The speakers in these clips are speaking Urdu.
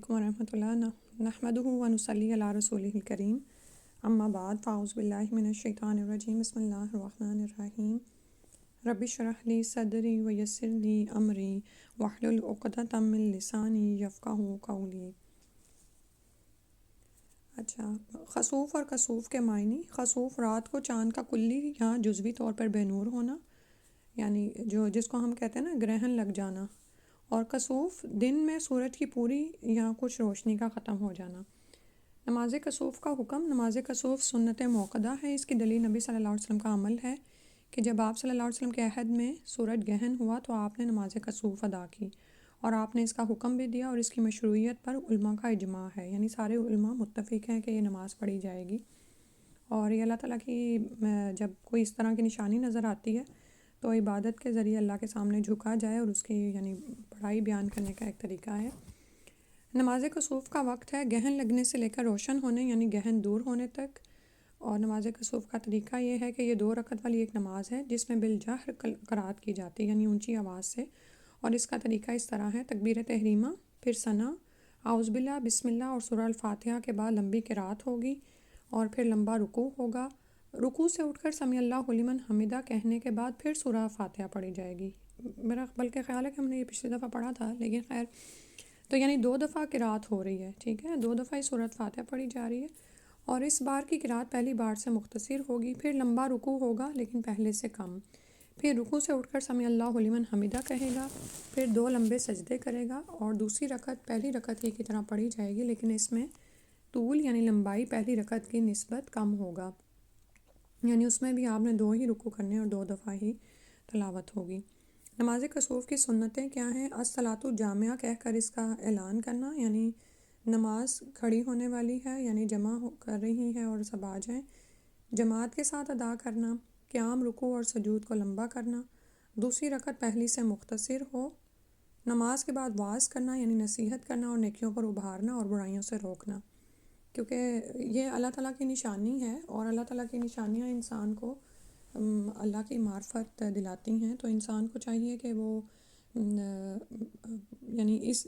علیکم ورحمۃ اللہ نحمدہ و نصلی علی رسولہ الکریم اما بعد فاعوذ باللہ من الشیطان الرجیم بسم اللہ الرحمن الرحیم رب اشرح لی صدری ویسر لی امری واحلل عقدۃ من لسانی یفقہوا قولی۔ اچھا، خسوف اور کسوف کے معنی۔ خسوف رات کو چاند کا کلی یا جزوی طور پر بے نور ہونا، یعنی جس کو ہم کہتے ہیں نا گرہن لگ جانا، اور کسوف دن میں سورج کی پوری یا کچھ روشنی کا ختم ہو جانا۔ نماز کسوف کا حکم۔ نماز کسوف سنت موقدہ ہے۔ اس کی دلیل نبی صلی اللہ علیہ وسلم کا عمل ہے کہ جب آپ صلی اللہ علیہ وسلم کے عہد میں سورج گہن ہوا تو آپ نے نماز کسوف ادا کی، اور آپ نے اس کا حکم بھی دیا، اور اس کی مشروعیت پر علماء کا اجماع ہے، یعنی سارے علماء متفق ہیں کہ یہ نماز پڑھی جائے گی۔ اور یہ اللہ تعالیٰ کی جب کوئی اس طرح کی نشانی نظر آتی ہے تو عبادت کے ذریعے اللہ کے سامنے جھکا جائے، اور اس کی یعنی بڑائی بیان کرنے کا ایک طریقہ ہے۔ نماز کسوف کا وقت ہے گہن لگنے سے لے کر روشن ہونے یعنی گہن دور ہونے تک۔ اور نماز کسوف کا طریقہ یہ ہے کہ یہ 2 رکعت والی ایک نماز ہے جس میں بالجہر قرات کی جاتی ہے، یعنی اونچی آواز سے، اور اس کا طریقہ اس طرح ہے: تکبیر تحریمہ، پھر ثنا، اعوذ باللہ، بسم اللہ اور سورہ الفاتحہ کے بعد لمبی قرات ہوگی، اور پھر لمبا رکوع ہوگا۔ رکوع سے اٹھ کر سمیع اللہ لمن حمدہ کہنے کے بعد پھر سورہ فاتحہ پڑھی جائے گی۔ میرا بلکہ خیال ہے کہ ہم نے یہ پچھلی دفعہ پڑھا تھا، لیکن خیر، تو یعنی 2 دفعہ قرات ہو رہی ہے، ٹھیک ہے، 2 دفعہ ہی سورۃ فاتحہ پڑھی جا رہی ہے، اور اس بار کی قرات پہلی بار سے مختصر ہوگی۔ پھر لمبا رکوع ہوگا لیکن پہلے سے کم، پھر رکوع سے اٹھ کر سمیع اللہ لمن حمدہ کہے گا، پھر 2 لمبے سجدے کرے گا، اور دوسری رکعت پہلی رکعت ہی کی طرح پڑھی جائے گی، لیکن اس میں طول یعنی لمبائی پہلی رکعت کی نسبت کم ہوگا، یعنی اس میں بھی آپ نے 2 ہی رکوع کرنے اور 2 دفعہ ہی تلاوت ہوگی۔ نماز کسوف کی سنتیں کیا ہیں؟ الصلاۃ جامعہ کہہ کر اس کا اعلان کرنا، یعنی نماز کھڑی ہونے والی ہے، یعنی جمع کر رہی ہے اور سب آ جائیں۔ جماعت کے ساتھ ادا کرنا۔ قیام، رکوع اور سجود کو لمبا کرنا۔ دوسری رکعت پہلی سے مختصر ہو۔ نماز کے بعد وعظ کرنا، یعنی نصیحت کرنا اور نیکیوں پر ابھارنا اور برائیوں سے روکنا، کیونکہ یہ اللہ تعالیٰ کی نشانی ہے، اور اللہ تعالیٰ کی نشانیاں انسان کو اللہ کی معرفت دلاتی ہیں، تو انسان کو چاہیے کہ وہ یعنی اس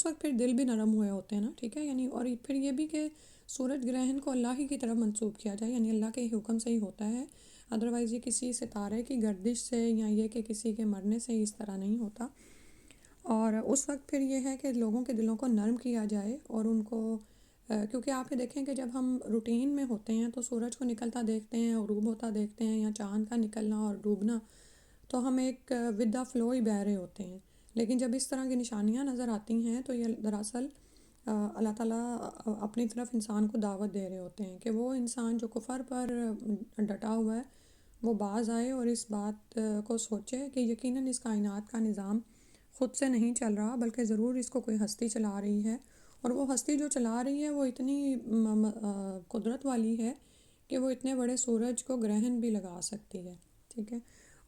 وقت پھر دل بھی نرم ہوئے ہوتے ہیں نا، ٹھیک ہے، یعنی اور پھر یہ بھی کہ سورج گرہن کو اللہ ہی کی طرف منسوب کیا جائے، یعنی اللہ کے حکم سے ہی ہوتا ہے، ادروائز یہ کسی ستارے کی گردش سے یا یہ کہ کسی کے مرنے سے اس طرح نہیں ہوتا۔ اور اس وقت پھر یہ ہے کہ لوگوں کے دلوں کو نرم کیا جائے، اور ان کو کیونکہ آپ یہ دیکھیں کہ جب ہم روٹین میں ہوتے ہیں تو سورج کو نکلتا دیکھتے ہیں، غروب ہوتا دیکھتے ہیں، یا چاند کا نکلنا اور ڈوبنا، تو ہم ایک ود دا فلو ہی بہہ رہے ہوتے ہیں، لیکن جب اس طرح کی نشانیاں نظر آتی ہیں تو یہ دراصل اللہ تعالیٰ اپنی طرف انسان کو دعوت دے رہے ہوتے ہیں کہ وہ انسان جو کفر پر ڈٹا ہوا ہے وہ باز آئے اور اس بات کو سوچے کہ یقیناً اس کائنات کا نظام خود سے نہیں چل رہا، بلکہ ضرور اس کو کوئی ہستی چلا رہی ہے، اور وہ ہستی جو چلا رہی ہے وہ اتنی قدرت والی ہے کہ وہ اتنے بڑے سورج کو گرہن بھی لگا سکتی ہے، ٹھیک ہے۔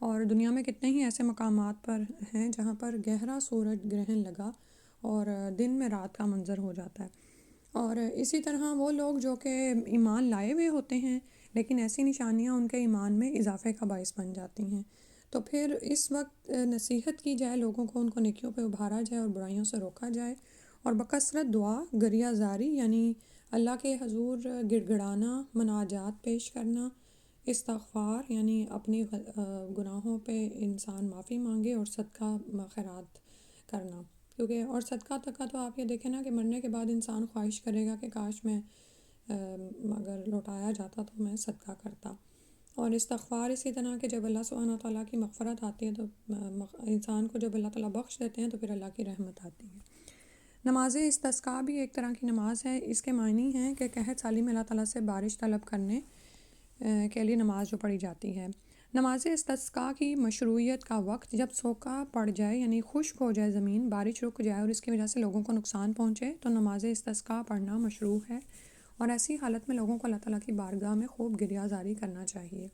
اور دنیا میں کتنے ہی ایسے مقامات پر ہیں جہاں پر گہرا سورج گرہن لگا اور دن میں رات کا منظر ہو جاتا ہے۔ اور اسی طرح وہ لوگ جو کہ ایمان لائے ہوئے ہوتے ہیں لیکن ایسی نشانیاں ان کے ایمان میں اضافے کا باعث بن جاتی ہیں، تو پھر اس وقت نصیحت کی جائے لوگوں کو، ان کو نیکیوں پہ ابھارا جائے اور برائیوں سے روکا جائے، اور بکثرت دعا، گریہ زاری یعنی اللہ کے حضور گڑ گڑانا، مناجات پیش کرنا، استغفار یعنی اپنی گناہوں پہ انسان معافی مانگے، اور صدقہ خیرات کرنا، کیونکہ اور صدقہ تک کا تو آپ یہ دیکھیں نا کہ مرنے کے بعد انسان خواہش کرے گا کہ کاش میں اگر لوٹایا جاتا تو میں صدقہ کرتا۔ اور استغفار اسی طرح کہ جب اللہ سبحانہ تعالیٰ کی مغفرت آتی ہے تو انسان کو جب اللہ تعالیٰ بخش دیتے ہیں تو پھر اللہ کی رحمت آتی ہے۔ نماز استسقاء بھی ایک طرح کی نماز ہے۔ اس کے معنی ہیں کہ قحط سالی میں اللہ تعالیٰ سے بارش طلب کرنے کے لیے نماز جو پڑھی جاتی ہے۔ نماز استسقاء کی مشروعیت کا وقت جب سوکھا پڑ جائے، یعنی خشک ہو جائے زمین، بارش رک جائے اور اس کی وجہ سے لوگوں کو نقصان پہنچے، تو نماز استسقاء پڑھنا مشروع ہے، اور ایسی حالت میں لوگوں کو اللہ تعالیٰ کی بارگاہ میں خوب گریہ زاری کرنا چاہیے۔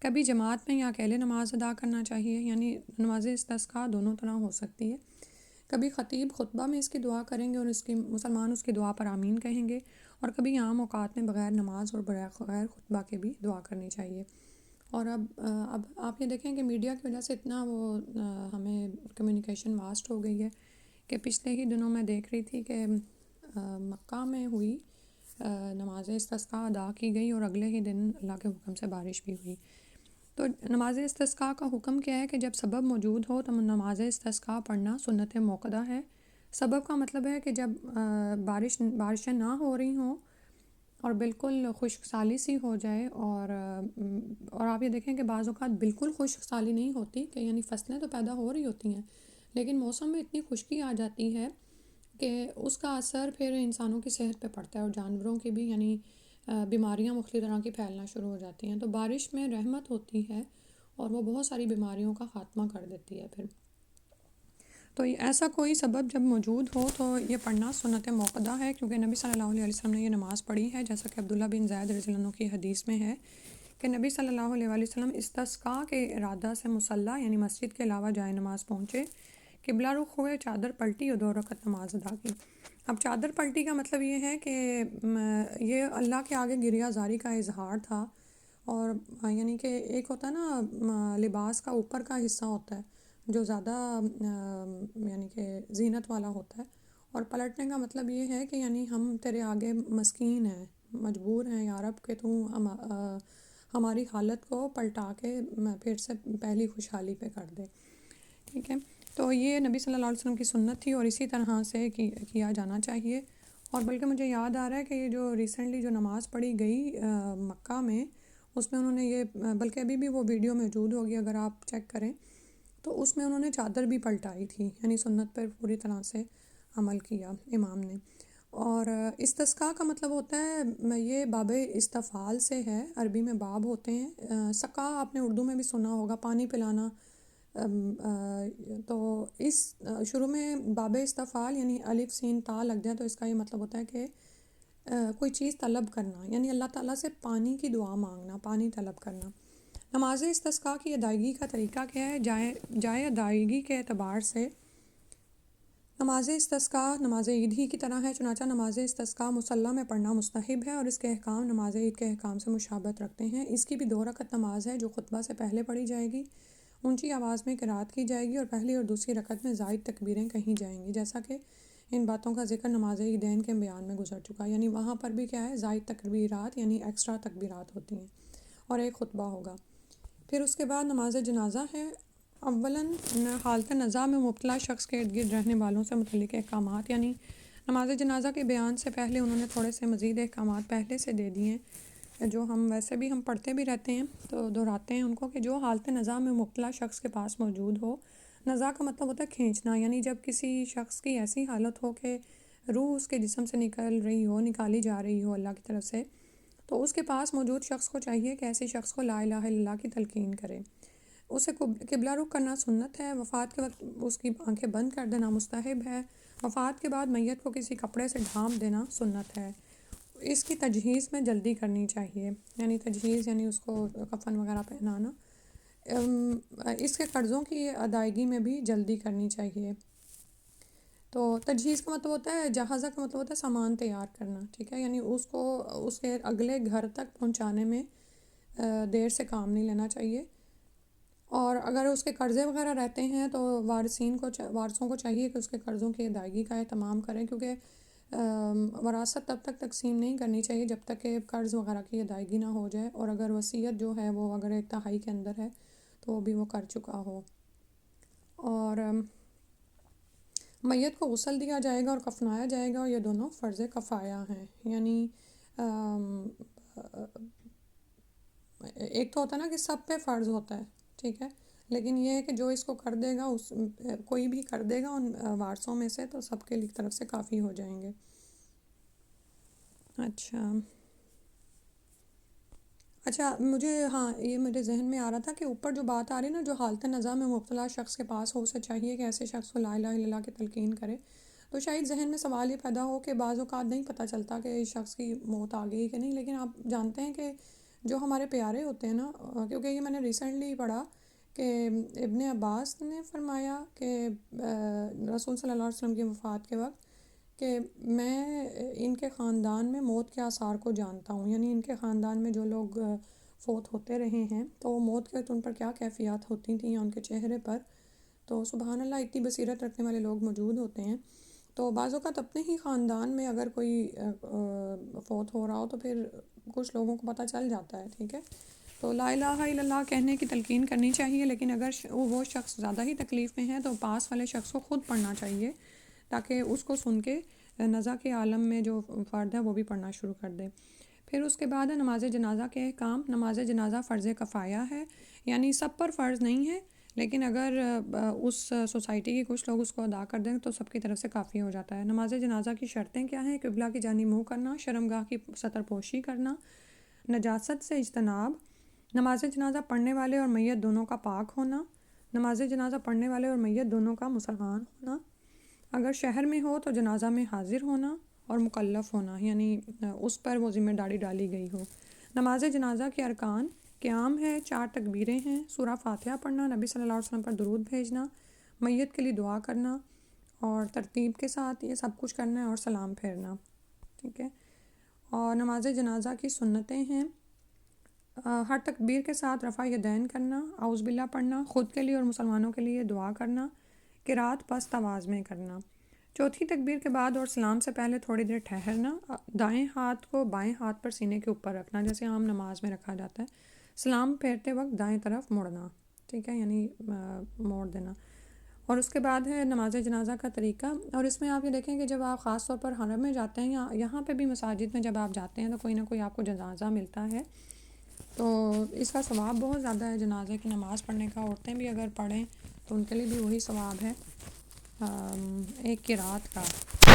کبھی جماعت میں یا اکیلے نماز ادا کرنا چاہیے، یعنی نماز استسقاء دونوں طرح ہو سکتی ہے۔ کبھی خطیب خطبہ میں اس کی دعا کریں گے اور مسلمان اس کی دعا پر آمین کہیں گے، اور کبھی عام اوقات میں بغیر نماز اور بغیر خطبہ کے بھی دعا کرنی چاہیے۔ اور اب آپ یہ دیکھیں کہ میڈیا کی وجہ سے اتنا وہ ہمیں کمیونیکیشن واسٹ ہو گئی ہے کہ پچھلے ہی دنوں میں دیکھ رہی تھی کہ مکہ میں ہوئی نماز استسقاء ادا کی گئی اور اگلے ہی دن اللہ کے حکم سے بارش بھی ہوئی۔ تو نماز استسقاء کا حکم کیا ہے کہ جب سبب موجود ہو تو نماز استسقاء پڑھنا سنت موقدہ ہے۔ سبب کا مطلب ہے کہ جب بارشیں نہ ہو رہی ہوں اور بالکل خشک سالی سی ہو جائے، اور آپ یہ دیکھیں کہ بعض اوقات بالکل خشک سالی نہیں ہوتی، کہ یعنی فصلیں تو پیدا ہو رہی ہوتی ہیں لیکن موسم میں اتنی خشکی آ جاتی ہے کہ اس کا اثر پھر انسانوں کی صحت پہ پڑتا ہے اور جانوروں کی بھی، یعنی بیماریاں مختلف طرح کی پھیلنا شروع ہو جاتی ہیں۔ تو بارش میں رحمت ہوتی ہے اور وہ بہت ساری بیماریوں کا خاتمہ کر دیتی ہے پھر۔ تو ایسا کوئی سبب جب موجود ہو تو یہ پڑھنا سنت موقدہ ہے، کیونکہ نبی صلی اللہ علیہ وسلم نے یہ نماز پڑھی ہے، جیسا کہ عبداللہ بن زید رضی اللہ عنہ کی حدیث میں ہے کہ نبی صلی اللہ علیہ وسلم استسقاء کے ارادہ سے مصلی یعنی مسجد کے علاوہ جائے نماز پہنچے، قبلہ رخ ہوئے، چادر پلٹی اور 2 رکعت نماز ادا کی۔ اب چادر پلٹی کا مطلب یہ ہے کہ یہ اللہ کے آگے گریہ زاری کا اظہار تھا، اور یعنی کہ ایک ہوتا ہے نا لباس کا اوپر کا حصہ ہوتا ہے جو زیادہ یعنی کہ زینت والا ہوتا ہے، اور پلٹنے کا مطلب یہ ہے کہ یعنی ہم تیرے آگے مسکین ہیں، مجبور ہیں یا رب کہ تو ہماری حالت کو پلٹا کے پھر سے پہلی خوشحالی پہ کر دے، ٹھیک ہے۔ تو یہ نبی صلی اللہ علیہ وسلم کی سنت تھی اور اسی طرح سے کیا جانا چاہیے۔ اور بلکہ مجھے یاد آ رہا ہے کہ یہ جو ریسنٹلی جو نماز پڑھی گئی مکہ میں، اس میں انہوں نے یہ، بلکہ ابھی بھی وہ ویڈیو موجود ہوگی اگر آپ چیک کریں، تو اس میں انہوں نے چادر بھی پلٹائی تھی، یعنی سنت پر پوری طرح سے عمل کیا امام نے۔ اور استسقاء کا مطلب ہوتا ہے، یہ باب استفعال سے ہے، عربی میں باب ہوتے ہیں، سقا آپ نے اردو میں بھی سنا ہوگا، پانی پلانا، تو اس شروع میں باب استفعال یعنی الف سین تا لگ جائے تو اس کا یہ مطلب ہوتا ہے کہ کوئی چیز طلب کرنا، یعنی اللہ تعالیٰ سے پانی کی دعا مانگنا، پانی طلب کرنا۔ نماز استسقاء کی ادائیگی کا طریقہ کیا ہے؟ جائے ادائیگی کے اعتبار سے نماز استسقاء نماز عید ہی کی طرح ہے، چنانچہ نماز استسقاء مصلی میں پڑھنا مستحب ہے اور اس کے احکام نماز عید کے احکام سے مشابہت رکھتے ہیں۔ اس کی بھی 2 رکعت نماز ہے جو خطبہ سے پہلے پڑھی جائے گی، اونچی آواز میں قرات کی جائے گی اور پہلی اور دوسری رکعت میں زائد تکبیریں کہیں جائیں گی، جیسا کہ ان باتوں کا ذکر نماز عیدین کے بیان میں گزر چکا، یعنی وہاں پر بھی کیا ہے، زائد تکبیرات یعنی ایکسٹرا تکبیرات ہوتی ہیں اور ایک خطبہ ہوگا۔ پھر اس کے بعد نماز جنازہ ہے۔ اولاً حالت نزا میں مبتلا شخص کے ارد گرد رہنے والوں سے متعلق احکامات، یعنی نماز جنازہ کے بیان سے پہلے انہوں نے تھوڑے سے مزید احکامات پہلے سے دے دیے ہیں، جو ہم ویسے بھی ہم پڑھتے بھی رہتے ہیں تو دہراتے ہیں ان کو، کہ جو حالت نزا میں مبتلا شخص کے پاس موجود ہو، نزا کا مطلب ہوتا ہے کھینچنا، یعنی جب کسی شخص کی ایسی حالت ہو کہ روح اس کے جسم سے نکالی جا رہی ہو اللہ کی طرف سے، تو اس کے پاس موجود شخص کو چاہیے کہ ایسے شخص کو لا الہ الا اللہ کی تلقین کرے، اسے قبلہ رخ کرنا سنت ہے، وفات کے وقت اس کی آنکھیں بند کر دینا مستحب ہے، وفات کے بعد میت کو کسی کپڑے سے ڈھانپ دینا سنت ہے، اس کی تجہیز میں جلدی کرنی چاہیے، یعنی تجہیز یعنی اس کو کفن وغیرہ پہنانا، اس کے قرضوں کی ادائیگی میں بھی جلدی کرنی چاہیے۔ تو تجہیز کا مطلب ہوتا ہے، جہازہ کا مطلب ہوتا ہے سامان تیار کرنا، ٹھیک ہے، یعنی اس کو اس کے اگلے گھر تک پہنچانے میں دیر سے کام نہیں لینا چاہیے، اور اگر اس کے قرضے وغیرہ رہتے ہیں تو وارثوں کو چاہیے کہ اس کے قرضوں کی ادائیگی کا اہتمام کریں، کیونکہ وراثت تب تک تقسیم نہیں کرنی چاہیے جب تک کہ قرض وغیرہ کی ادائیگی نہ ہو جائے، اور اگر وصیت جو ہے وہ اگر 1/3 کے اندر ہے تو وہ بھی وہ کر چکا ہو۔ اور میت کو غسل دیا جائے گا اور کفنایا جائے گا، اور یہ دونوں فرض کفایہ ہیں، یعنی ایک تو ہوتا ہے نا کہ سب پہ فرض ہوتا ہے، ٹھیک ہے، لیکن یہ ہے کہ جو اس کو کر دے گا، کوئی بھی کر دے گا ان وارثوں میں سے تو سب کے طرف سے کافی ہو جائیں گے۔ اچھا مجھے یہ میرے ذہن میں آ رہا تھا کہ اوپر جو بات آ رہی ہے نا، جو حالت نزا میں مبتلا شخص کے پاس ہو، اسے چاہیے کہ ایسے شخص کو لا الہ الا اللہ کی تلقین کرے، تو شاید ذہن میں سوال یہ پیدا ہو کہ بعض اوقات نہیں پتہ چلتا کہ اس شخص کی موت آ گئی کہ نہیں، لیکن آپ جانتے ہیں کہ جو ہمارے پیارے ہوتے ہیں نا، کیونکہ یہ میں نے ریسنٹلی پڑھا کہ ابن عباس نے فرمایا کہ رسول صلی اللہ علیہ وسلم کی وفات کے وقت کہ میں ان کے خاندان میں موت کے آثار کو جانتا ہوں، یعنی ان کے خاندان میں جو لوگ فوت ہوتے رہے ہیں تو وہ موت کے وقت ان پر کیا کیفیات ہوتی تھیں یا ان کے چہرے پر، تو سبحان اللہ اتنی بصیرت رکھنے والے لوگ موجود ہوتے ہیں۔ تو بعض اوقات اپنے ہی خاندان میں اگر کوئی فوت ہو رہا ہو تو پھر کچھ لوگوں کو پتہ چل جاتا ہے، ٹھیک ہے. تو لا الہ الا اللہ کہنے کی تلقین کرنی چاہیے، لیکن اگر وہ شخص زیادہ ہی تکلیف میں ہے تو پاس والے شخص کو خود پڑھنا چاہیے تاکہ اس کو سن کے نزا کے عالم میں جو فرد ہے وہ بھی پڑھنا شروع کر دے. پھر اس کے بعد ہے نماز جنازہ کے احکام. نماز جنازہ فرض کفایہ ہے، یعنی سب پر فرض نہیں ہے، لیکن اگر اس سوسائٹی کے کچھ لوگ اس کو ادا کر دیں تو سب کی طرف سے کافی ہو جاتا ہے. نماز جنازہ کی شرطیں کیا ہیں؟ قبلہ کی جانب منہ کرنا، شرمگاہ کی ستر پوشی کرنا، نجاست سے اجتناب، نماز جنازہ پڑھنے والے اور میت دونوں کا پاک ہونا، نماز جنازہ پڑھنے والے اور میت دونوں کا مسلمان ہونا، اگر شہر میں ہو تو جنازہ میں حاضر ہونا اور مکلف ہونا، یعنی اس پر وہ ذمہ داری ڈالی گئی ہو. نماز جنازہ کے ارکان قیام ہے، 4 تکبیریں ہیں، سورہ فاتحہ پڑھنا، نبی صلی اللہ علیہ وسلم پر درود بھیجنا، میت کے لیے دعا کرنا اور ترتیب کے ساتھ یہ سب کچھ کرنا ہے اور سلام پھیرنا، ٹھیک ہے. اور نماز جنازہ کی سنتیں ہیں ہر تکبیر کے ساتھ رفع یدین کرنا، اعوذ باللہ پڑھنا، خود کے لیے اور مسلمانوں کے لیے دعا کرنا، قرات پست آواز میں کرنا. چوتھی تکبیر کے بعد اور سلام سے پہلے تھوڑی دیر ٹھہرنا، دائیں ہاتھ کو بائیں ہاتھ پر سینے کے اوپر رکھنا جیسے عام نماز میں رکھا جاتا ہے. سلام پھیرتے وقت دائیں طرف مڑنا، ٹھیک ہے، یعنی موڑ دینا. اور اس کے بعد ہے نماز جنازہ کا طریقہ. اور اس میں آپ یہ دیکھیں کہ جب آپ خاص طور پر حرم میں جاتے ہیں یا یہاں پہ بھی مساجد میں جب آپ جاتے ہیں تو کوئی نہ کوئی آپ کو جنازہ ملتا ہے، تو اس کا ثواب بہت زیادہ ہے جنازے کی نماز پڑھنے کا. عورتیں بھی اگر پڑھیں تو ان کے لیے بھی وہی ثواب ہے ایک قرات کا،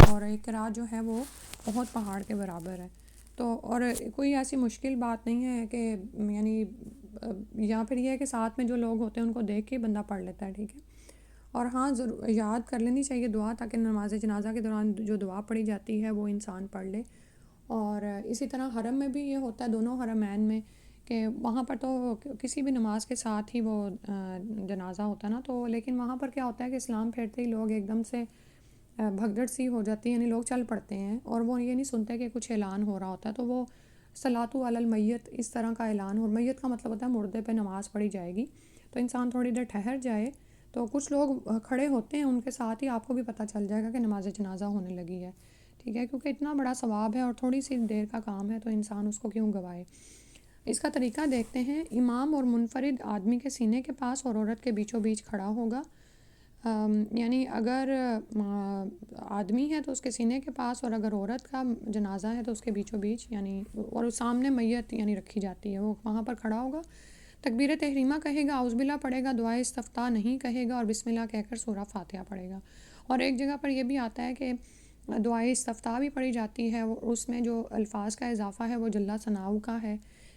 اور ایک قرات جو ہے وہ بہت پہاڑ کے برابر ہے. تو اور کوئی ایسی مشکل بات نہیں ہے کہ یعنی یا پھر یہ ہے کہ ساتھ میں جو لوگ ہوتے ہیں ان کو دیکھ کے بندہ پڑھ لیتا ہے، ٹھیک ہے. اور ہاں ضرور یاد کر لینی چاہیے دعا تاکہ نماز جنازہ کے دوران جو دعا پڑھی جاتی ہے وہ انسان پڑھ لے. اور اسی طرح حرم میں بھی یہ ہوتا ہے، دونوں حرمین میں، کہ وہاں پر تو کسی بھی نماز کے ساتھ ہی وہ جنازہ ہوتا ہے نا، تو لیکن وہاں پر کیا ہوتا ہے کہ اسلام پھیرتے ہی لوگ ایک دم سے بھگدڑ سی ہو جاتی ہے، یعنی لوگ چل پڑتے ہیں اور وہ یہ نہیں سنتے کہ کچھ اعلان ہو رہا ہوتا ہے. تو وہ صلاۃ علی المیت اس طرح کا اعلان ہو، میت کا مطلب ہوتا ہے مردے پہ نماز پڑھی جائے گی، تو انسان تھوڑی دیر ٹھہر جائے تو کچھ لوگ کھڑے ہوتے ہیں ان کے ساتھ ہی آپ کو بھی پتہ چل جائے گا کہ نماز جنازہ ہونے لگی ہے، ٹھیک ہے، کیونکہ اتنا بڑا ثواب ہے اور تھوڑی سی دیر کا کام ہے تو انسان اس کو کیوں گوائے. اس کا طریقہ دیکھتے ہیں. امام اور منفرد آدمی کے سینے کے پاس اور عورت کے بیچوں بیچ کھڑا ہوگا، یعنی اگر آدمی ہے تو اس کے سینے کے پاس، اور اگر عورت کا جنازہ ہے تو اس کے بیچوں بیچ، یعنی اور سامنے میت یعنی رکھی جاتی ہے، وہ وہاں پر کھڑا ہوگا. تکبیر تحریمہ کہے گا، اعوذ باللہ پڑھے گا، دعائے استفتاح نہیں کہے گا اور بسم اللہ کہہ کر سورہ فاتحہ پڑھے گا. اور ایک جگہ پر یہ بھی آتا ہے کہ دعائے استفتاح بھی پڑھی جاتی ہے، اس میں جو الفاظ کا اضافہ ہے وہ جل ثناؤ کا ہے،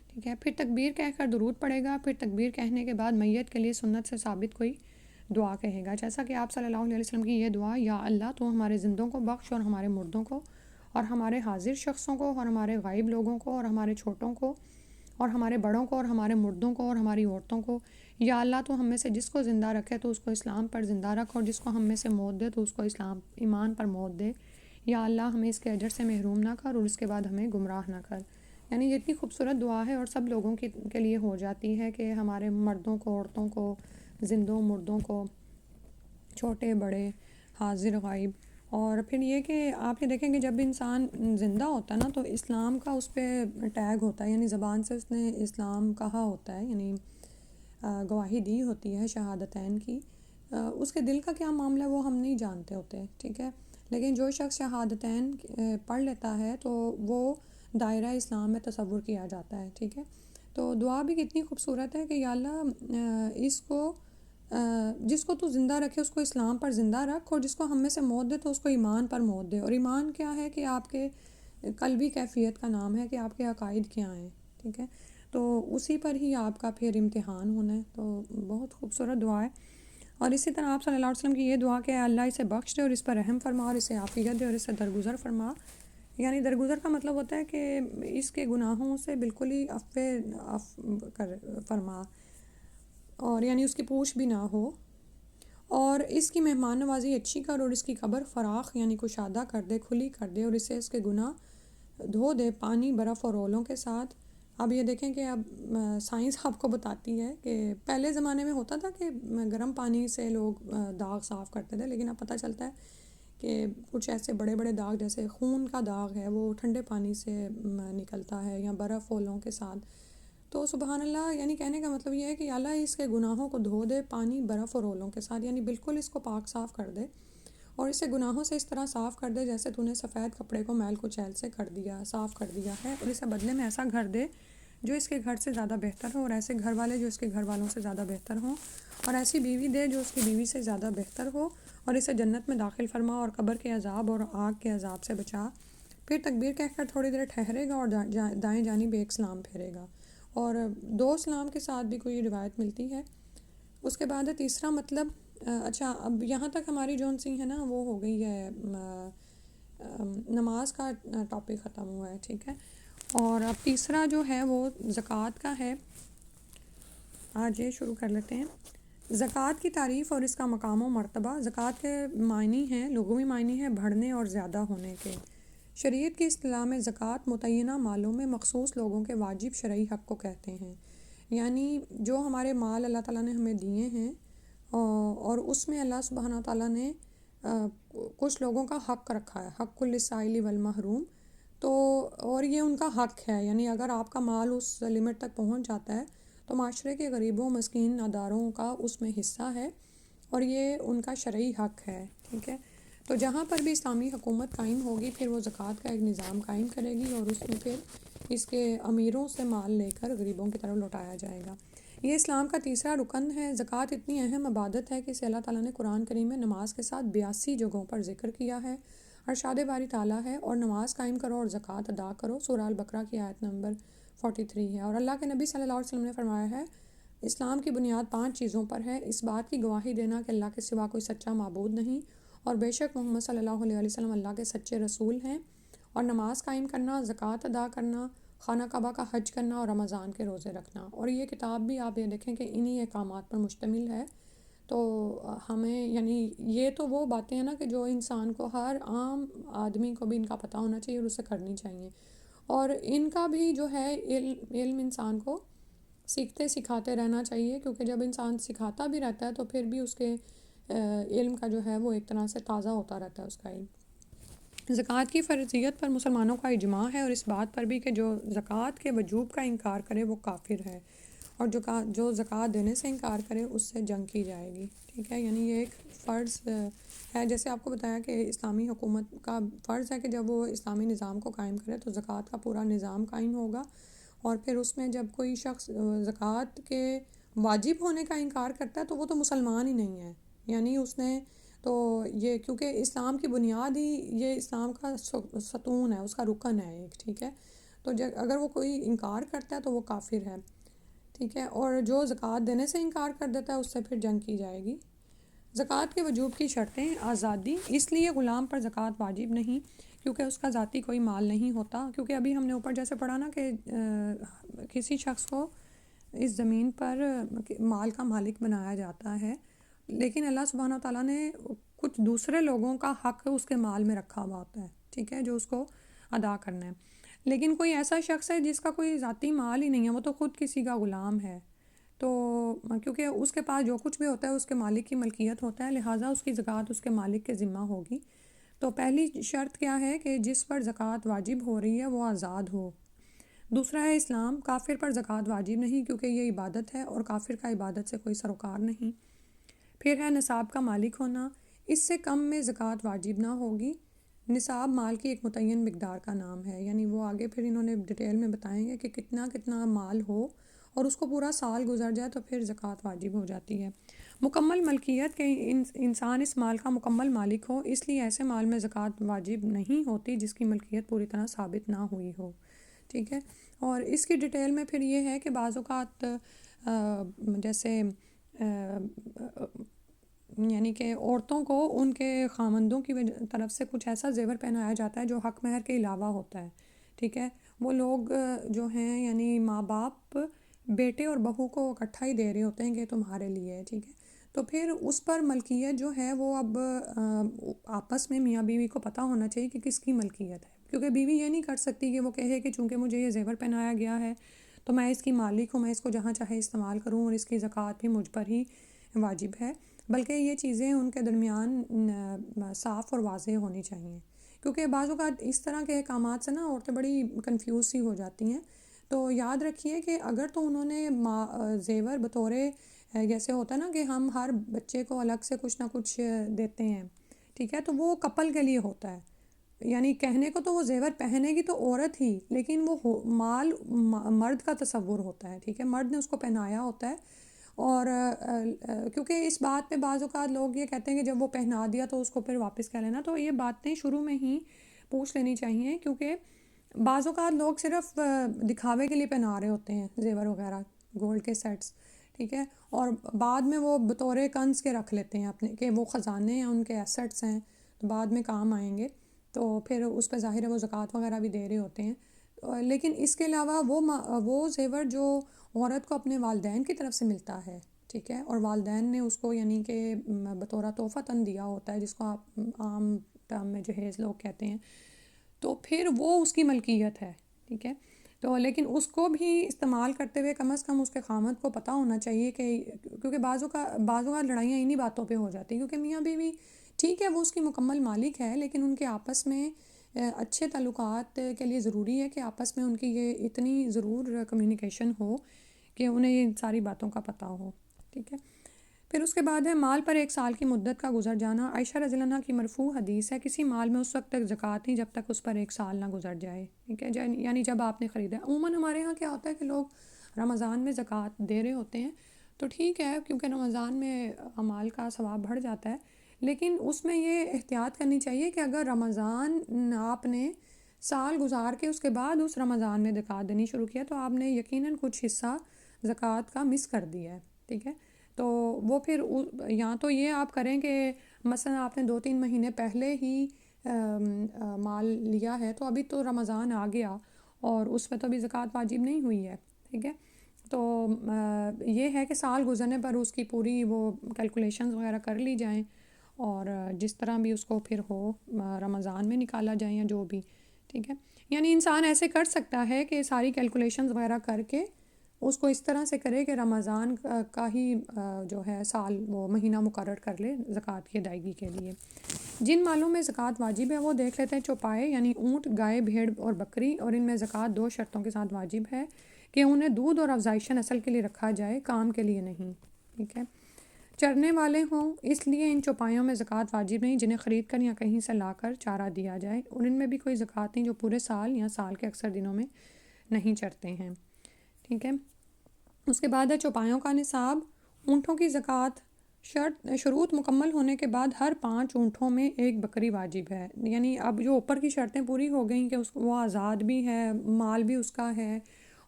ٹھیک ہے. پھر تکبیر کہہ کر درود پڑھے گا، پھر تکبیر کہنے کے بعد میت کے لیے سنت سے ثابت کوئی دعا کہے گا، جیسا کہ آپ صلی اللہ علیہ وسلم کی یہ دعا، یا اللہ تو ہمارے زندوں کو بخش اور ہمارے مردوں کو اور ہمارے حاضر شخصوں کو اور ہمارے غائب لوگوں کو اور ہمارے چھوٹوں کو اور ہمارے بڑوں کو اور ہمارے مردوں کو اور ہماری عورتوں کو. یا اللہ تو ہم میں سے جس کو زندہ رکھے تو اس کو اسلام پر زندہ رکھ، اور جس کو ہم میں سے موت دے تو اس کو اسلام ایمان پر موت دے. یا اللہ ہمیں اس کے اجر سے محروم نہ کر اور اس کے بعد ہمیں گمراہ نہ کر. یعنی یہ اتنی خوبصورت دعا ہے اور سب لوگوں کے لیے ہو جاتی ہے کہ ہمارے مردوں کو، عورتوں کو، زندوں مردوں کو، چھوٹے بڑے، حاضر غائب. اور پھر یہ کہ آپ یہ دیکھیں کہ جب انسان زندہ ہوتا ہے نا تو اسلام کا اس پہ ٹیگ ہوتا ہے، یعنی زبان سے اس نے اسلام کہا ہوتا ہے، یعنی گواہی دی ہوتی ہے شہادتین کی. اس کے دل کا کیا معاملہ ہے وہ ہم نہیں جانتے ہوتے، ٹھیک ہے، لیکن جو شخص شہادتین پڑھ لیتا ہے تو وہ دائرہ اسلام میں تصور کیا جاتا ہے، ٹھیک ہے. تو دعا بھی کتنی خوبصورت ہے کہ یا اللہ اس کو جس کو تو زندہ رکھے اس کو اسلام پر زندہ رکھ، اور جس کو ہم میں سے موت دے تو اس کو ایمان پر موت دے. اور ایمان کیا ہے کہ آپ کے قلبی کیفیت کا نام ہے کہ آپ کے عقائد کیا ہیں، ٹھیک ہے، تو اسی پر ہی آپ کا پھر امتحان ہونا ہے. تو بہت خوبصورت دعا ہے. اور اسی طرح آپ صلی اللہ علیہ وسلم کی یہ دعا کہ اللہ اسے بخش دے اور اس پر رحم فرما اور اسے عافیت دے اور اسے درگزر فرما. یعنی درگزر کا مطلب ہوتا ہے کہ اس کے گناہوں سے بالکل ہی عفو فرما، اور یعنی اس کی پوچھ بھی نہ ہو، اور اس کی مہمان نوازی اچھی کر اور اس کی قبر فراخ یعنی کشادہ کر دے، کھلی کر دے، اور اسے اس کے گناہ دھو دے پانی، برف اور اولوں کے ساتھ. اب یہ دیکھیں کہ اب سائنس آپ کو بتاتی ہے کہ پہلے زمانے میں ہوتا تھا کہ گرم پانی سے لوگ داغ صاف کرتے تھے، لیکن اب پتہ چلتا ہے کہ کچھ ایسے بڑے بڑے داغ جیسے خون کا داغ ہے وہ ٹھنڈے پانی سے نکلتا ہے یا برف اولوں کے ساتھ. تو سبحان اللہ، یعنی کہنے کا مطلب یہ ہے کہ اللہ اس کے گناہوں کو دھو دے پانی برف اور اولوں کے ساتھ، یعنی بالکل اس کو پاک صاف کر دے اور اسے گناہوں سے اس طرح صاف کر دے جیسے تو نے سفید کپڑے کو میل کچیل سے کر دیا، صاف کر دیا ہے، اور اسے بدلے میں ایسا گھر دے جو اس کے گھر سے زیادہ بہتر ہو، اور ایسے گھر والے جو اس کے گھر والوں سے زیادہ بہتر ہوں، اور ایسی بیوی دے جو اس کی بیوی سے زیادہ بہتر ہو، اور اسے جنت میں داخل فرما اور قبر کے عذاب اور آگ کے عذاب سے بچا. پھر تکبیر کہہ کر تھوڑی دیر ٹھہرے گا اور دائیں جانب ایک سلام پھیرے گا، اور 2 سلام کے ساتھ بھی کوئی روایت ملتی ہے. اس کے بعد تیسرا مطلب، اچھا اب یہاں تک ہماری جون سی ہے نا وہ ہو گئی ہے، نماز کا ٹاپک ختم ہوا ہے، ٹھیک ہے. اور اب تیسرا جو ہے وہ زکوٰۃ کا ہے. آج یہ شروع کر لیتے ہیں. زکوٰۃ کی تعریف اور اس کا مقام و مرتبہ. زکوٰۃ کے معنی ہیں، لغوی معنی ہیں بڑھنے اور زیادہ ہونے کے. شریعت کی اصطلاح میں زکوٰۃ متعینہ مالوں میں مخصوص لوگوں کے واجب شرعی حق کو کہتے ہیں، یعنی جو ہمارے مال اللہ تعالیٰ نے ہمیں دیے ہیں اور اس میں اللہ سبحانہ تعالیٰ نے کچھ لوگوں کا حق رکھا ہے، حق للسائل والمحروم. تو اور یہ ان کا حق ہے، یعنی اگر آپ کا مال اس لمٹ تک پہنچ جاتا ہے تو معاشرے کے غریبوں مسکین اداروں کا اس میں حصہ ہے اور یہ ان کا شرعی حق ہے، ٹھیک ہے. تو جہاں پر بھی اسلامی حکومت قائم ہوگی پھر وہ زکوٰۃ کا ایک نظام قائم کرے گی اور اس میں پھر اس کے امیروں سے مال لے کر غریبوں کی طرف لوٹایا جائے گا. یہ اسلام کا تیسرا رکن ہے. زکوٰۃ اتنی اہم عبادت ہے کہ اسے اللہ تعالیٰ نے قرآن کریم میں نماز کے ساتھ 82 جگہوں پر ذکر کیا ہے. ارشاد باری تعالیٰ ہے، اور نماز قائم کرو اور زکوٰۃ ادا کرو. سورہ البقرہ کی آیت نمبر 43 ہے. اور اللہ کے نبی صلی اللہ علیہ وسلم نے فرمایا ہے اسلام کی بنیاد 5 چیزوں پر ہے: اس بات کی گواہی دینا کہ اللہ کے سوا کوئی سچا معبود نہیں اور بے شک محمد صلی اللہ علیہ وسلم اللہ کے سچے رسول ہیں، اور نماز قائم کرنا، زکوٰۃ ادا کرنا، خانہ کعبہ کا حج کرنا اور رمضان کے روزے رکھنا. اور یہ کتاب بھی آپ یہ دیکھیں کہ انہی احکامات پر مشتمل ہے. تو ہمیں یعنی یہ تو وہ باتیں ہیں نا کہ جو انسان کو، ہر عام آدمی کو بھی ان کا پتہ ہونا چاہیے اور اسے کرنی چاہیے. اور ان کا بھی جو ہے علم انسان کو سیکھتے سکھاتے رہنا چاہیے، کیونکہ جب انسان سکھاتا بھی رہتا ہے تو پھر بھی اس کے علم کا جو ہے وہ ایک طرح سے تازہ ہوتا رہتا ہے اس کا علم. زکوٰۃ کی فرضیت پر مسلمانوں کا اجماع ہے، اور اس بات پر بھی کہ جو زکوٰۃ کے وجوب کا انکار کرے وہ کافر ہے، اور جو زکوٰۃ دینے سے انکار کرے اس سے جنگ کی جائے گی، ٹھیک ہے. یعنی یہ ایک فرض ہے، جیسے آپ کو بتایا کہ اسلامی حکومت کا فرض ہے کہ جب وہ اسلامی نظام کو قائم کرے تو زکوٰۃ کا پورا نظام قائم ہوگا. اور پھر اس میں جب کوئی شخص زکوٰۃ کے واجب ہونے کا انکار کرتا ہے تو وہ تو مسلمان ہی نہیں ہے، یعنی اس نے تو یہ، کیونکہ اسلام کی بنیاد ہی یہ اسلام کا ستون ہے، اس کا رکن ہے ایک، ٹھیک ہے. تو اگر وہ کوئی انکار کرتا ہے تو وہ کافر ہے، ٹھیک ہے. اور جو زکوٰۃ دینے سے انکار کر دیتا ہے اس سے پھر جنگ کی جائے گی. زکوٰۃ کے وجوب کی شرطیں. آزادی، اس لیے غلام پر زکوٰۃ واجب نہیں کیونکہ اس کا ذاتی کوئی مال نہیں ہوتا، کیونکہ ابھی ہم نے اوپر جیسے پڑھا نا کہ کسی شخص کو اس زمین پر مال کا مالک بنایا جاتا ہے، لیکن اللہ سبحانہ تعالیٰ نے کچھ دوسرے لوگوں کا حق اس کے مال میں رکھا ہوا ہوتا ہے، ٹھیک ہے، جو اس کو ادا کرنا ہے. لیکن کوئی ایسا شخص ہے جس کا کوئی ذاتی مال ہی نہیں ہے، وہ تو خود کسی کا غلام ہے، تو کیونکہ اس کے پاس جو کچھ بھی ہوتا ہے اس کے مالک کی ملکیت ہوتا ہے، لہٰذا اس کی زکوٰۃ اس کے مالک کے ذمہ ہوگی. تو پہلی شرط کیا ہے کہ جس پر زکوٰۃ واجب ہو رہی ہے وہ آزاد ہو. دوسرا ہے اسلام. کافر پر زکوٰۃ واجب نہیں کیونکہ یہ عبادت ہے اور کافر کا عبادت سے کوئی سروکار نہیں. پھر ہے نصاب کا مالک ہونا. اس سے کم میں زکوٰۃ واجب نہ ہوگی. نصاب مال کی ایک متعین مقدار کا نام ہے، یعنی وہ آگے پھر انہوں نے ڈیٹیل میں بتائیں گے کہ کتنا مال ہو اور اس کو پورا سال گزر جائے تو پھر زکوٰۃ واجب ہو جاتی ہے. مکمل ملکیت کے انسان اس مال کا مکمل مالک ہو، اس لیے ایسے مال میں زکوٰۃ واجب نہیں ہوتی جس کی ملکیت پوری طرح ثابت نہ ہوئی ہو، ٹھیک ہے. اور اس کی ڈیٹیل میں پھر یہ ہے کہ بعض اوقات جیسے یعنی کہ عورتوں کو ان کے خامندوں کی طرف سے کچھ ایسا زیور پہنایا جاتا ہے جو حق مہر کے علاوہ ہوتا ہے، ٹھیک ہے. وہ لوگ جو ہیں یعنی ماں باپ بیٹے اور بہو کو اکٹھا ہی دے رہے ہوتے ہیں کہ تمہارے لیے، ٹھیک ہے. تو پھر اس پر ملکیت جو ہے وہ اب آپس میں میاں بیوی کو پتہ ہونا چاہیے کہ کس کی ملکیت ہے، کیونکہ بیوی یہ نہیں کر سکتی کہ وہ کہے کہ چونکہ مجھے یہ زیور پہنایا گیا ہے تو میں اس کی مالک ہوں، میں اس کو جہاں چاہے استعمال کروں اور اس کی زکوٰۃ بھی مجھ پر ہی واجب ہے. بلکہ یہ چیزیں ان کے درمیان صاف اور واضح ہونی چاہیے، کیونکہ بعض اوقات اس طرح کے احکامات سے نا عورتیں بڑی کنفیوز سی ہو جاتی ہیں۔ تو یاد رکھیے کہ اگر تو انہوں نے زیور بطور جیسے ہوتا ہے نا کہ ہم ہر بچے کو الگ سے کچھ نہ کچھ دیتے ہیں، ٹھیک ہے، تو وہ کپل کے لیے ہوتا ہے، یعنی کہنے کو تو وہ زیور پہنے گی تو عورت ہی، لیکن وہ مال مرد کا تصور ہوتا ہے، ٹھیک ہے، مرد نے اس کو پہنایا ہوتا ہے۔ اور کیونکہ اس بات پہ بعض اوقات لوگ یہ کہتے ہیں کہ جب وہ پہنا دیا تو اس کو پھر واپس کر لینا، تو یہ باتیں شروع میں ہی پوچھ لینی چاہیے، کیونکہ بعض اوقات لوگ صرف دکھاوے کے لیے پہنا رہے ہوتے ہیں زیور وغیرہ، گولڈ کے سیٹس، ٹھیک ہے، اور بعد میں وہ بطور کنز کے رکھ لیتے ہیں اپنے، کہ وہ خزانے ہیں، ان کے ایسٹس ہیں، تو بعد میں کام آئیں گے، تو پھر اس پہ ظاہر ہے وہ زکوٰۃ وغیرہ بھی دے رہے ہوتے ہیں۔ لیکن اس کے علاوہ وہ زیور جو عورت کو اپنے والدین کی طرف سے ملتا ہے، ٹھیک ہے، اور والدین نے اس کو یعنی کہ بطور تحفۃً دیا ہوتا ہے، جس کو آپ عام ٹرم میں جہیز لوگ کہتے ہیں، تو پھر وہ اس کی ملکیت ہے، ٹھیک ہے، تو لیکن اس کو بھی استعمال کرتے ہوئے کم از کم اس کے خامند کو پتہ ہونا چاہیے کہ، کیونکہ بعض اوقات لڑائیاں انہی باتوں پہ ہو جاتی ہیں، کیونکہ میاں بیوی ٹھیک ہے وہ اس کی مکمل مالک ہے، لیکن ان کے آپس میں اچھے تعلقات کے لیے ضروری ہے کہ آپس میں ان کی یہ اتنی ضرور کمیونیکیشن ہو کہ انہیں یہ ساری باتوں کا پتہ ہو، ٹھیک ہے۔ پھر اس کے بعد ہے مال پر 1 سال کی مدت کا گزر جانا۔ عائشہ رضی اللہ عنہ کی مرفوع حدیث ہے، کسی مال میں اس وقت تک زکوٰۃ نہیں جب تک اس پر 1 سال نہ گزر جائے، ٹھیک ہے، یعنی جب آپ نے خریدا۔ عموماً ہمارے ہاں کیا ہوتا ہے کہ لوگ رمضان میں زکوٰۃ دے رہے ہوتے ہیں، تو ٹھیک ہے کیونکہ رمضان میں اعمال کا ثواب بڑھ جاتا ہے، لیکن اس میں یہ احتیاط کرنی چاہیے کہ اگر رمضان آپ نے سال گزار کے اس کے بعد اس رمضان میں زکوٰۃ دینی شروع کیا تو آپ نے یقیناً کچھ حصہ زکوٰۃ کا مس کر دیا ہے، ٹھیک ہے، تو وہ پھر یا تو یہ آپ کریں کہ مثلا آپ نے 2-3 مہینے پہلے ہی مال لیا ہے، تو ابھی تو رمضان آ گیا اور اس پہ تو ابھی زکوٰۃ واجب نہیں ہوئی ہے، ٹھیک ہے، تو یہ ہے کہ سال گزرنے پر اس کی پوری وہ کیلکولیشنز وغیرہ کر لی جائیں، اور جس طرح بھی اس کو پھر ہو رمضان میں نکالا جائے یا جو بھی، ٹھیک ہے، یعنی انسان ایسے کر سکتا ہے کہ ساری کیلکولیشنز وغیرہ کر کے اس کو اس طرح سے کرے کہ رمضان کا ہی جو ہے سال وہ مہینہ مقرر کر لے زکوٰۃ کی ادائیگی کے لیے۔ جن مالوں میں زکوٰۃ واجب ہے وہ دیکھ لیتے ہیں چوپائے، یعنی اونٹ، گائے، بھیڑ اور بکری، اور ان میں زکوٰۃ 2 شرطوں کے ساتھ واجب ہے کہ انہیں دودھ اور افزائش نسل کے لیے رکھا جائے، کام کے لیے نہیں، ٹھیک ہے، چرنے والے ہوں اس لیے ان چوپایوں میں زکوٰۃ واجب نہیں جنہیں خرید کر یا کہیں سے لا کر چارہ دیا جائے، اور ان میں بھی کوئی زکوٰۃ نہیں جو پورے سال یا سال کے اکثر دنوں میں نہیں چرتے ہیں، ٹھیک ہے۔ اس کے بعد ہے چوپایوں کا نصاب۔ اونٹوں کی زکوٰۃ شروط مکمل ہونے کے بعد ہر 5 اونٹوں میں 1 بکری واجب ہے، یعنی اب جو اوپر کی شرطیں پوری ہو گئیں کہ وہ آزاد بھی ہے، مال بھی اس کا ہے،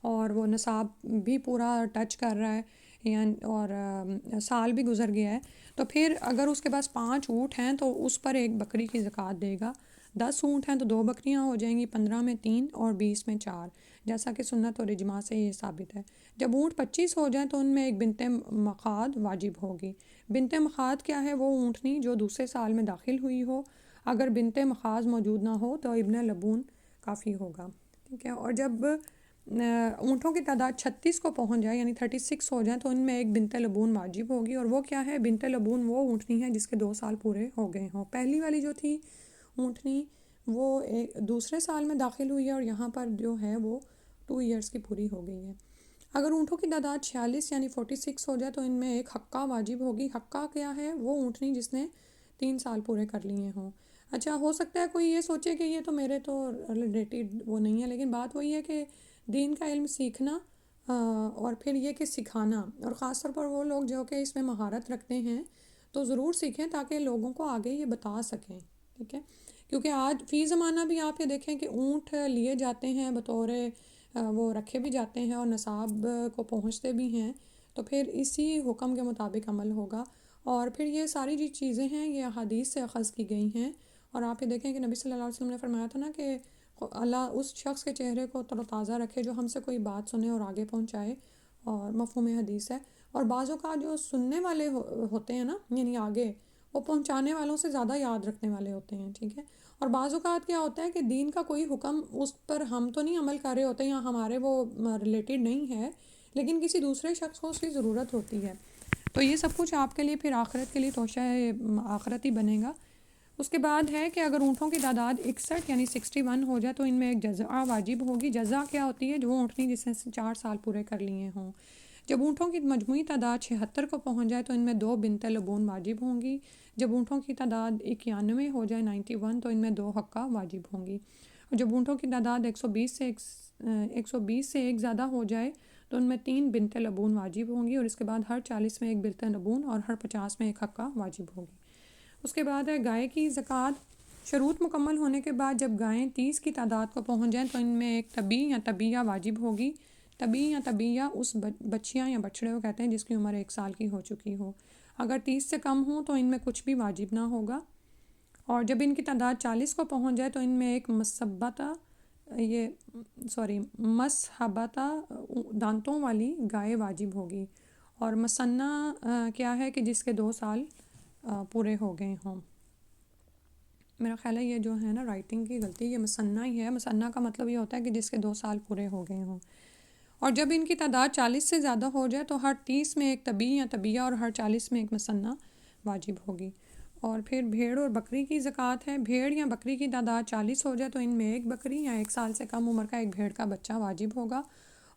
اور وہ نصاب بھی پورا ٹچ کر رہا ہے، یعنی اور سال بھی گزر گیا ہے، تو پھر اگر اس کے پاس 5 اونٹ ہیں تو اس پر 1 بکری کی زکوٰۃ دے گا، 10 اونٹ ہیں تو 2 بکریاں ہو جائیں گی، 15 میں 3 اور 20 میں 4، جیسا کہ سنت اور اجماع سے یہ ثابت ہے۔ جب اونٹ 25 ہو جائیں تو ان میں 1 بنت مخاض واجب ہوگی۔ بنت مخاض کیا ہے؟ وہ اونٹنی جو دوسرے سال میں داخل ہوئی ہو، اگر بنت مخاض موجود نہ ہو تو ابن لبون کافی ہوگا، ٹھیک ہے، اور جب اونٹوں کی تعداد 36 کو پہنچ جائے یعنی 36 ہو جائیں تو ان میں 1 بنت لبون واجب ہوگی، اور وہ کیا ہے؟ بنت لبون وہ اونٹنی ہے جس کے 2 سال پورے ہو گئے ہوں۔ پہلی والی جو تھی اونٹنی وہ دوسرے سال میں داخل ہوئی ہے، اور یہاں پر جو ہے وہ 2 ایئرس کی پوری ہو گئی ہے۔ اگر اونٹوں کی تعداد 46 یعنی 46 ہو جائے تو ان میں 1 حقہ واجب ہوگی۔ حقہ کیا ہے؟ وہ اونٹنی جس نے 3 سال پورے کر لیے ہوں۔ اچھا، ہو سکتا ہے کوئی یہ سوچے کہ یہ تو میرے تو ریلیٹڈ وہ نہیں ہے، لیکن بات وہی ہے کہ دین کا علم سیکھنا اور پھر یہ کہ سکھانا، اور خاص طور پر وہ لوگ جو کہ اس میں مہارت رکھتے ہیں تو ضرور سیکھیں تاکہ لوگوں کو آگے یہ بتا سکیں، ٹھیک ہے، کیونکہ آج فی زمانہ بھی آپ یہ دیکھیں کہ اونٹ لیے جاتے ہیں بطور وہ رکھے بھی جاتے ہیں اور نصاب کو پہنچتے بھی ہیں، تو پھر اسی حکم کے مطابق عمل ہوگا، اور پھر یہ ساری جو چیزیں ہیں یہ احادیث سے اخذ کی گئی ہیں، اور آپ یہ دیکھیں کہ نبی صلی اللہ علیہ وسلم نے فرمایا تھا نا کہ اللہ اس شخص کے چہرے کو تر و تازہ رکھے جو ہم سے کوئی بات سنے اور آگے پہنچائے، اور مفہوم حدیث ہے، اور بعضوں کا جو سننے والے ہوتے ہیں نا، یعنی آگے وہ پہنچانے والوں سے زیادہ یاد رکھنے والے ہوتے ہیں، ٹھیک ہے، اور بعض اوقات کیا ہوتا ہے کہ دین کا کوئی حکم اس پر ہم تو نہیں عمل کر رہے ہوتے یا ہمارے وہ ریلیٹڈ نہیں ہے، لیکن کسی دوسرے شخص کو اس کی ضرورت ہوتی ہے، تو یہ سب کچھ آپ کے لیے پھر آخرت کے لیے توشہ آخرت ہی بنے گا۔ اس کے بعد ہے کہ اگر اونٹوں کی تعداد 61 یعنی 61 ہو جائے تو ان میں ایک جزا واجب ہوگی۔ جزا کیا ہوتی ہے؟ جو اونٹنی جس نے 4 سال پورے کر لیے ہوں۔ جب اونٹوں کی مجموعی تعداد 76 کو پہنچ جائے تو ان میں 2 بنت لبون واجب ہوں گی۔ جب اونٹوں کی تعداد 91 ہو جائے 91 تو ان میں 2 حقہ واجب ہوں گی۔ اور جب اونٹوں کی تعداد 120 سے ایک زیادہ ہو جائے تو ان میں 3 بنت لبون واجب ہوں گی، اور اس کے بعد ہر 40 میں ایک بنت لبون اور ہر 50 میں ایک حقہ واجب ہوگی۔ اس کے بعد ہے گائے کی زکوٰۃ۔ شروط مکمل ہونے کے بعد جب گائیں 30 کی تعداد کو پہنچ جائیں تو ان میں ایک طبی یا طبیہ واجب ہوگی۔ طبی یا طبیہ اس بچیاں یا بچڑے کو کہتے ہیں جس کی عمر 1 سال کی ہو چکی ہو۔ اگر 30 سے کم ہوں تو ان میں کچھ بھی واجب نہ ہوگا۔ اور جب ان کی تعداد 40 کو پہنچ جائے تو ان میں ایک مسحبتہ دانتوں والی گائے واجب ہوگی۔ اور مسنہ کیا ہے کہ جس کے 2 سال پورے ہو گئے ہوں۔ میرا خیال ہے یہ جو ہے نا رائٹنگ کی غلطی، یہ مسنہ ہی ہے۔ مسنہ کا مطلب یہ ہوتا ہے کہ جس کے 2 سال پورے ہو گئے ہوں۔ اور جب ان کی تعداد 40 سے زیادہ ہو جائے تو ہر 30 میں ایک طبی یا طبیہ اور ہر 40 میں ایک مسنہ واجب ہوگی۔ اور پھر بھیڑ اور بکری کی زکوٰۃ ہے۔ بھیڑ یا بکری کی تعداد 40 ہو جائے تو ان میں ایک بکری یا 1 سال سے کم عمر کا ایک بھیڑ کا بچہ واجب ہوگا،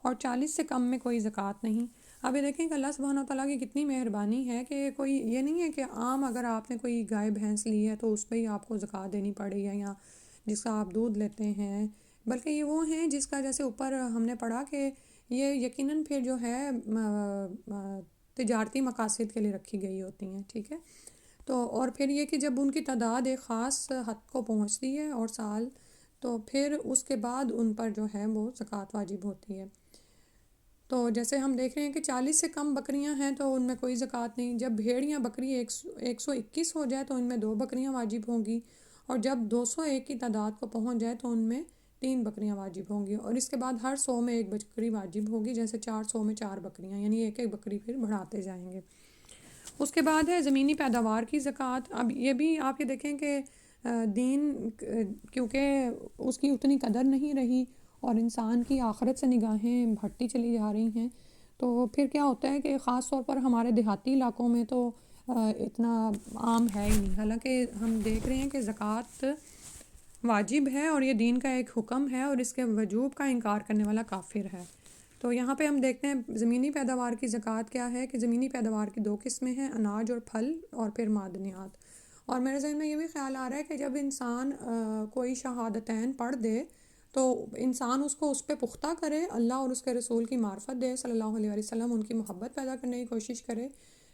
اور 40 سے کم میں کوئی زکوٰۃ نہیں۔ اب یہ دیکھیں کہ اللہ سبحانہ وتعالیٰ کی کتنی مہربانی ہے کہ کوئی یہ نہیں ہے کہ عام اگر آپ نے کوئی گائے بھینس لی ہے تو اس پہ ہی آپ کو زکوٰۃ دینی پڑے گی، یا جس کا آپ دودھ لیتے ہیں، بلکہ یہ وہ ہیں جس کا جیسے اوپر ہم نے پڑھا کہ یہ یقیناً پھر جو ہے تجارتی مقاصد کے لیے رکھی گئی ہوتی ہیں، ٹھیک ہے۔ تو اور پھر یہ کہ جب ان کی تعداد ایک خاص حد کو پہنچتی ہے اور سال، تو پھر اس کے بعد ان پر جو ہے وہ زکوٰۃ واجب ہوتی ہے۔ تو جیسے ہم دیکھ رہے ہیں کہ 40 سے کم بکریاں ہیں تو ان میں کوئی زکوٰۃ نہیں۔ جب بھیڑ یا بکری 121 ہو جائے تو ان میں 2 بکریاں واجب ہوں گی، اور جب 201 کی تعداد کو پہنچ جائے تو ان میں 3 بکریاں واجب ہوں گی، اور اس کے بعد ہر 100 میں ایک بکری واجب ہوگی، جیسے 400 میں 4 بکریاں، یعنی ایک ایک بکری پھر بڑھاتے جائیں گے۔ اس کے بعد ہے زمینی پیداوار کی زکوٰۃ۔ اب یہ بھی آپ یہ دیکھیں کہ دین کیونکہ اس کی اتنی قدر نہیں رہی اور انسان کی آخرت سے نگاہیں ہٹتی چلی جا رہی ہیں، تو پھر کیا ہوتا ہے کہ خاص طور پر ہمارے دیہاتی علاقوں میں تو اتنا عام ہے ہی نہیں، حالانکہ ہم دیکھ رہے ہیں کہ زکوٰۃ واجب ہے اور یہ دین کا ایک حکم ہے، اور اس کے وجوب کا انکار کرنے والا کافر ہے۔ تو یہاں پہ ہم دیکھتے ہیں زمینی پیداوار کی زکوٰۃ کیا ہے کہ زمینی پیداوار کی 2 قسمیں ہیں، اناج اور پھل، اور پھر معدنیات۔ اور میرے ذہن میں یہ بھی خیال آ رہا ہے کہ جب انسان کوئی شہادتین پڑھ دے تو انسان اس پہ پختہ کرے، اللہ اور اس کے رسول کی معرفت دے صلی اللہ علیہ وسلم، ان کی محبت پیدا کرنے کی کوشش کرے،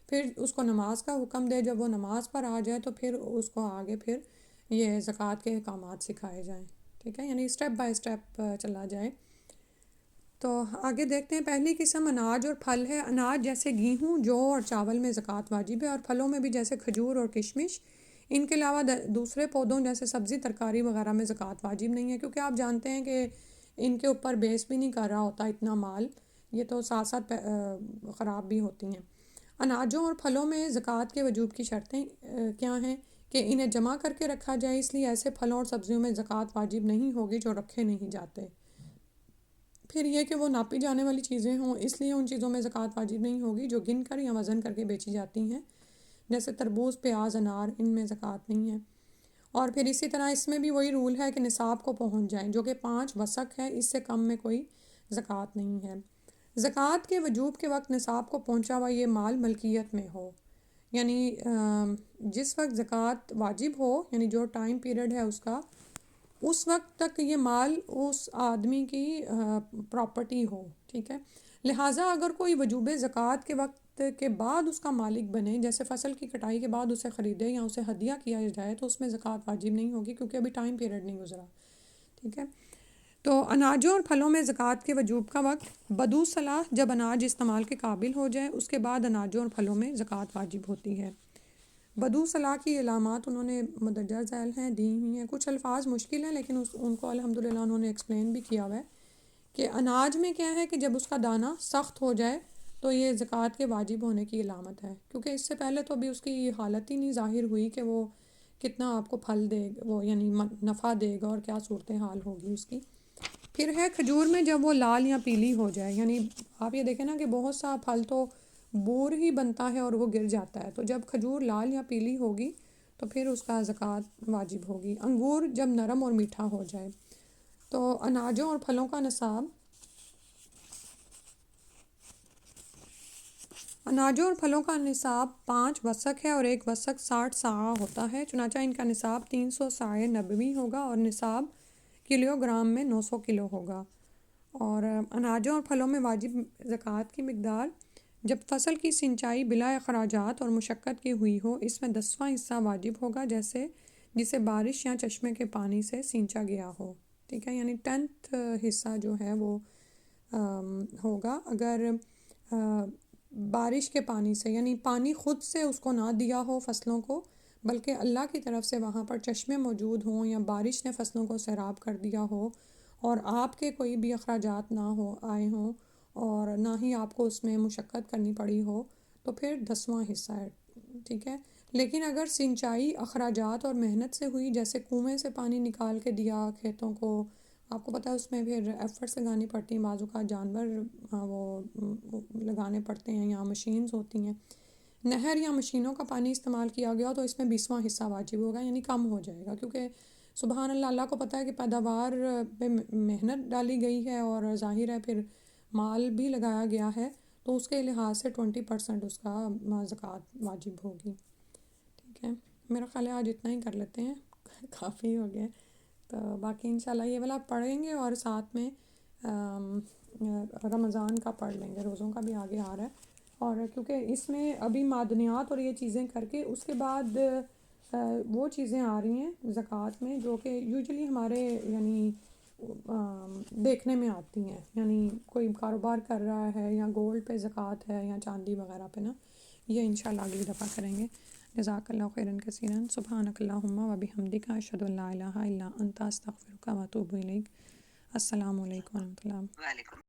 پھر اس کو نماز کا حکم دے، جب وہ نماز پر آ جائے تو پھر اس کو آگے پھر یہ زکوٰۃ کے احکامات سکھائے جائیں، ٹھیک ہے، یعنی اسٹیپ بائی اسٹیپ چلا جائے۔ تو آگے دیکھتے ہیں پہلی قسم اناج اور پھل ہے۔ اناج جیسے گیہوں، جو اور چاول میں زکوٰۃ واجب ہے، اور پھلوں میں بھی جیسے کھجور اور کشمش۔ ان کے علاوہ دوسرے پودوں جیسے سبزی ترکاری وغیرہ میں زکوٰۃ واجب نہیں ہے، کیونکہ آپ جانتے ہیں کہ ان کے اوپر بیس بھی نہیں کر رہا ہوتا اتنا مال، یہ تو ساتھ ساتھ خراب بھی ہوتی ہیں۔ اناجوں اور پھلوں میں زکوٰۃ کے وجوب کی شرطیں کیا ہیں کہ انہیں جمع کر کے رکھا جائے، اس لیے ایسے پھلوں اور سبزیوں میں زکوٰۃ واجب نہیں ہوگی جو رکھے نہیں جاتے۔ پھر یہ کہ وہ ناپی جانے والی چیزیں ہوں، اس لیے ان چیزوں میں زکوٰۃ واجب نہیں ہوگی جو گن کر یا وزن کر کے بیچی جاتی ہیں، جیسے تربوز، پیاز، انار، ان میں زکوٰۃ نہیں ہے۔ اور پھر اسی طرح اس میں بھی وہی رول ہے کہ نصاب کو پہنچ جائیں، جو کہ 5 وسق ہے، اس سے کم میں کوئی زکوٰۃ نہیں ہے۔ زکوٰۃ کے وجوب کے وقت نصاب کو پہنچا ہوا یہ مال ملکیت میں ہو، یعنی جس وقت زکوٰۃ واجب ہو، یعنی جو ٹائم پیریڈ ہے اس وقت تک یہ مال اس آدمی کی پراپرٹی ہو، ٹھیک ہے۔ لہٰذا اگر کوئی وجوب زکوٰۃ کے وقت کے بعد اس کا مالک بنے، جیسے فصل کی کٹائی کے بعد اسے خریدے یا اسے ہدیہ کیا جائے، تو اس میں زکوٰۃ واجب نہیں ہوگی، کیونکہ ابھی ٹائم پیریڈ نہیں گزرا، ٹھیک ہے۔ تو اناجوں اور پھلوں میں زکوٰۃ کے وجوب کا وقت بدو صلاح، جب اناج استعمال کے قابل ہو جائے، اس کے بعد اناجوں اور پھلوں میں زکوٰۃ واجب ہوتی ہے۔ بدو صلاح کی علامات انہوں نے مندرجہ ذیل ہیں دی ہوئی ہیں، کچھ الفاظ مشکل ہیں لیکن ان کو الحمدللہ انہوں نے ایکسپلین بھی کیا ہوا ہے کہ اناج میں کیا ہے کہ جب اس کا دانہ سخت ہو جائے تو یہ زکوٰۃ کے واجب ہونے کی علامت ہے، کیونکہ اس سے پہلے تو ابھی اس کی حالت ہی نہیں ظاہر ہوئی کہ وہ کتنا آپ کو پھل دے گا، وہ یعنی نفع دے گا اور کیا صورتحال ہوگی اس کی۔ پھر ہے کھجور میں جب وہ لال یا پیلی ہو جائے، یعنی آپ یہ دیکھیں نا کہ بہت سا پھل تو بور ہی بنتا ہے اور وہ گر جاتا ہے. تو جب کھجور لال یا پیلی ہوگی تو پھر اس کا زکوٰۃ واجب ہوگی. انگور جب نرم اور میٹھا ہو جائے. تو اناجوں اور پھلوں کا نصاب، اناجوں اور پھلوں کا نصاب 5 وسق ہے اور ایک وسق 60 صاع ہوتا ہے. چنانچہ ان کا نصاب 300 صاع نبوی ہوگا اور نصاب کلو گرام میں 900 کلو ہوگا. اور اناجوں اور پھلوں میں واجب زکوٰۃ کی مقدار، جب فصل کی سینچائی بلا اخراجات اور مشقت کی ہوئی ہو، اس میں 10واں حصہ واجب ہوگا، جسے بارش یا چشمے کے پانی سے سینچا گیا ہو. ٹھیک ہے، یعنی 10th حصہ جو ہے وہ ہوگا. اگر بارش کے پانی سے، یعنی پانی خود سے اس کو نہ دیا ہو فصلوں کو، بلکہ اللہ کی طرف سے وہاں پر چشمے موجود ہوں یا بارش نے فصلوں کو سیراب کر دیا ہو اور آپ کے کوئی بھی اخراجات نہ آئے ہوں اور نہ ہی آپ کو اس میں مشقت کرنی پڑی ہو، تو پھر 10واں حصہ ہے. ٹھیک ہے. لیکن اگر سینچائی اخراجات اور محنت سے ہوئی، جیسے کنویں سے پانی نکال کے دیا کھیتوں کو، آپ کو پتہ ہے اس میں پھر ایفرٹس لگانی پڑتی ہیں، بعض اوقات جانور وہ لگانے پڑتے ہیں یا مشینز ہوتی ہیں. نہر یا مشینوں کا پانی استعمال کیا گیا تو اس میں 20واں حصہ واجب ہوگا، یعنی کم ہو جائے گا، کیونکہ سبحان اللہ، اللہ کو پتہ ہے کہ پیداوار پہ محنت ڈالی گئی ہے اور ظاہر ہے پھر مال بھی لگایا گیا ہے، تو اس کے لحاظ سے 20% اس کا زکوٰۃ واجب ہوگی. ٹھیک ہے، میرا خیال ہے آج اتنا ہی کر لیتے ہیں، کافی ہو گیا. تو باقی انشاءاللہ یہ والا پڑھیں گے اور ساتھ میں رمضان کا پڑھ لیں گے، روزوں کا بھی آگے آ رہا ہے. اور کیونکہ اس میں ابھی معدنیات اور یہ چیزیں کر کے اس کے بعد وہ چیزیں آ رہی ہیں زکوٰۃ میں جو کہ یوزلی ہمارے یعنی دیکھنے میں آتی ہیں. یعنی کوئی کاروبار کر رہا ہے یا گولڈ پہ زکوٰۃ ہے یا چاندی وغیرہ پہ نا، یہ انشاءاللہ اگلی دفعہ کریں گے. جزاک اللہ خیرا کثیرا. سبحانک اللہم و بحمدک، اشہد ان لا الہ الا انت، استغفرک و اتوب الیک. السلام علیکم و رحمۃ اللہ.